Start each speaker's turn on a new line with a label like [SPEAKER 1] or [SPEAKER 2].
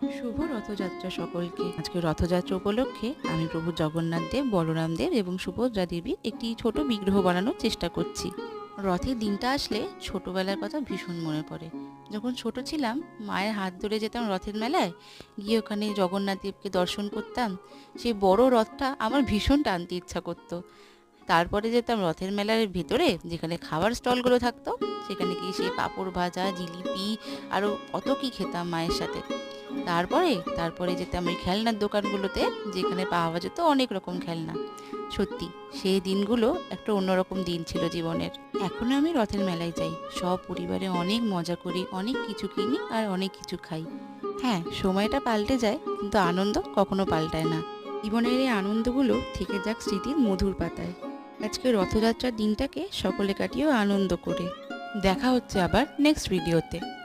[SPEAKER 1] শুভ রথযাত্রা সকলকে। আজকে রথযাত্রা উপলক্ষে আমি প্রভু জগন্নাথ দেব, বলরাম দেব এবং সুভদ্রা দেবীর একটি ছোট বিগ্রহ বানানোর চেষ্টা করছি। রথের দিনটা আসলে ছোটবেলার কথা ভীষণ মনে পড়ে। যখন ছোট ছিলাম মায়ের হাত ধরে যেতাম রথের মেলায়, গিয়ে ওখানে জগন্নাথ দেবকে দর্শন করতাম। সেই বড় রথটা আমার ভীষণ টানতে ইচ্ছা করতো। তারপরে যেতাম রথের মেলার ভেতরে, যেখানে খাবার স্টলগুলো থাকতো, সেখানে গিয়ে সেই পাঁপড় ভাজা, জিলিপি আরও কত কী খেতাম মায়ের সাথে। তারপরে যেতাম ওই খেলনার দোকানগুলোতে, যেখানে পাওয়া যেত অনেক রকম খেলনা। সত্যি সেই দিনগুলো একটা অন্যরকম দিন ছিল জীবনের। এখনো আমি রথের মেলায় যাই, সব পরিবারে অনেক মজা করি, অনেক কিছু কিনি আর অনেক কিছু খাই। হ্যাঁ, সময়টা পাল্টে যায় কিন্তু আনন্দ কখনো পাল্টায় না। জীবনের এই আনন্দগুলো থেকে যাক স্মৃতির মধুর পাতায়। আজকে রথযাত্রার দিনটাকে সকলে কাটিয়েও আনন্দ করে। দেখা হচ্ছে আবার নেক্সট ভিডিওতে।